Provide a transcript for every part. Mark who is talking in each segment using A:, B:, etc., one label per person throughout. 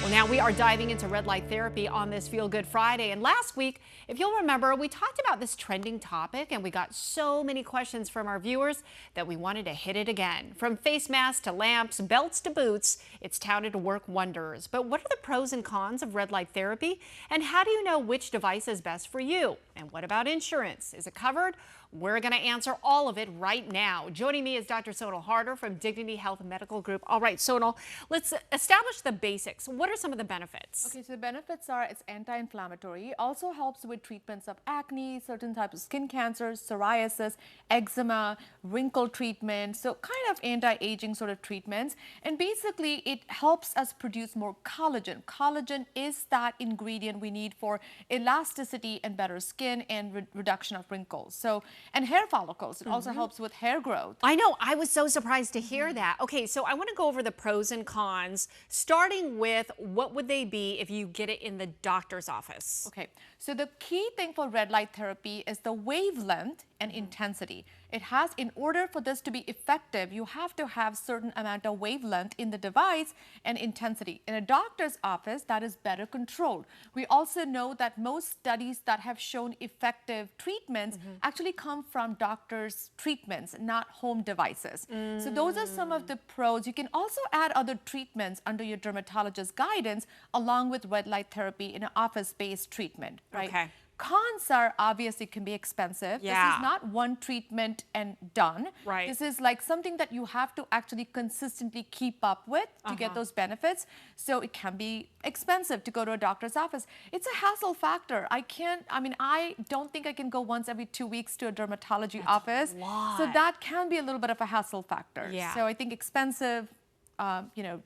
A: Well, now we are diving into red light therapy on this Feel Good Friday. And last week, if you'll remember, we talked about this trending topic and we got so many questions from our viewers that we wanted to hit it again. From face masks to lamps, belts to boots, it's touted to work wonders. But what are the pros and cons of red light therapy? And how do you know which device is best for you? And what about insurance? Is it covered? We're going to answer all of it right now. Joining me is Dr. Sonal Haerter from Dignity Health Medical Group. All right, Sonal, let's establish the basics. What are some of the benefits?
B: Okay, so the benefits are it's anti-inflammatory. Also helps with treatments of acne, certain types of skin cancers, psoriasis, eczema, wrinkle treatment. So kind of anti-aging sort of treatments. And basically it helps us produce more collagen. Collagen is that ingredient we need for elasticity and better skin and reduction of wrinkles. So, and hair follicles. It also helps with hair growth.
A: I know. I was so surprised to hear that. Okay, so I want to go over the pros and cons, starting with what would they be if you get it in the doctor's office?
B: Okay, so the key thing for red light therapy is the wavelength and intensity. It has, in order for this to be effective, you have to have certain amount of wavelength in the device and intensity. In a doctor's office, that is better controlled. We also know that most studies that have shown effective treatments actually come from doctors' treatments, not home devices. So those are some of the pros. You can also add other treatments under your dermatologist's guidance along with red light therapy in an office-based treatment, right?
A: Okay.
B: Cons are obviously can be expensive.
A: Yeah.
B: This is not one treatment and done.
A: Right.
B: This is like something that you have to actually consistently keep up with to get those benefits. So it can be expensive to go to a doctor's office. It's a hassle factor. I don't think I can go once every 2 weeks to a dermatology office. So that can be a little bit of a hassle factor.
A: Yeah.
B: So I think expensive,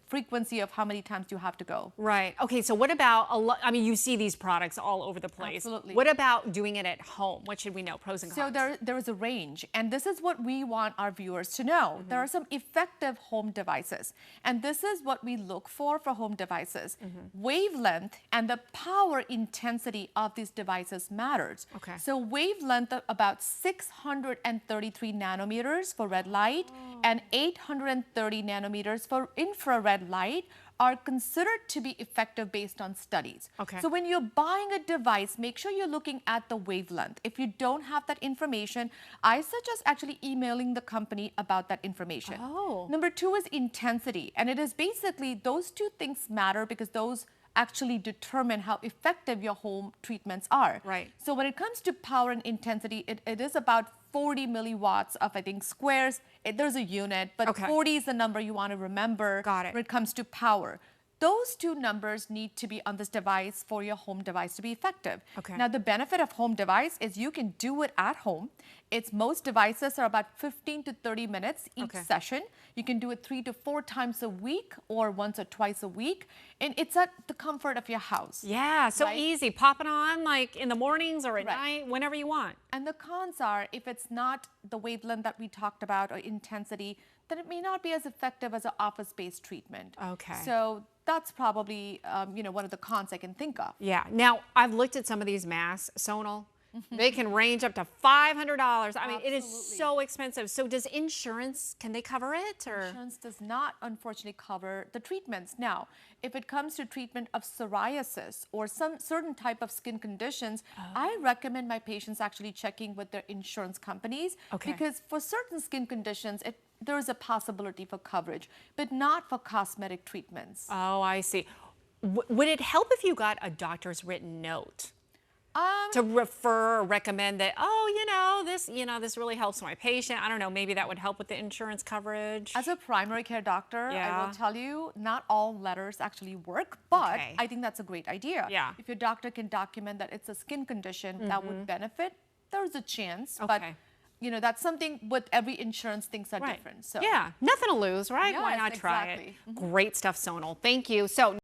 B: frequency of how many times you have to go.
A: Right. Okay, so what about, you see these products all over the place.
B: Absolutely.
A: What about doing it at home? What should we know? Pros and cons.
B: So there is a range, and this is what we want our viewers to know. There are some effective home devices, and this is what we look for home devices. Wavelength and the power intensity of these devices matters.
A: Okay.
B: So wavelength of about 633 nanometers for red light and 830 nanometers for infrared light are considered to be effective based on studies.
A: Okay.
B: So when you're buying a device, make sure you're looking at the wavelength. If you don't have that information, I suggest actually emailing the company about that information.
A: Oh.
B: Number two is intensity. And it is basically those two things matter because those actually determine how effective your home treatments are.
A: Right.
B: So when it comes to power and intensity, it is about 40 milliwatts of, I think, squares. There's a unit, but 40 is the number you want to remember.
A: Got it.
B: When it comes to power. Those two numbers need to be on this device for your home device to be effective.
A: Okay.
B: Now, the benefit of home device is you can do it at home. Most devices are about 15 to 30 minutes each session. You can do it 3 to 4 times a week or once or twice a week. And it's at the comfort of your house.
A: Yeah, so easy. Pop it on like in the mornings or at night, whenever you want.
B: And the cons are, if it's not the wavelength that we talked about or intensity, then it may not be as effective as an office-based treatment.
A: Okay.
B: So that's probably, one of the cons I can think of.
A: Yeah. Now, I've looked at some of these masks, Sonal. They can range up to $500. I mean, it is so expensive. So does insurance, can they cover it? Or?
B: Insurance does not, unfortunately, cover the treatments. Now, if it comes to treatment of psoriasis or some certain type of skin conditions, I recommend my patients actually checking with their insurance companies. Because for certain skin conditions, there is a possibility for coverage, but not for cosmetic treatments.
A: Oh, I see. Would it help if you got a doctor's written note? To refer or recommend that, this really helps my patient. I don't know, maybe that would help with the insurance coverage.
B: As a primary care doctor, I will tell you, not all letters actually work, but I think that's a great idea.
A: Yeah.
B: If your doctor can document that it's a skin condition that would benefit, there's a chance. But that's something with every insurance, things are different. So
A: yeah, nothing to lose, right?
B: Yes,
A: Why not try
B: exactly.
A: it? Great stuff, Sonal. Thank you. So.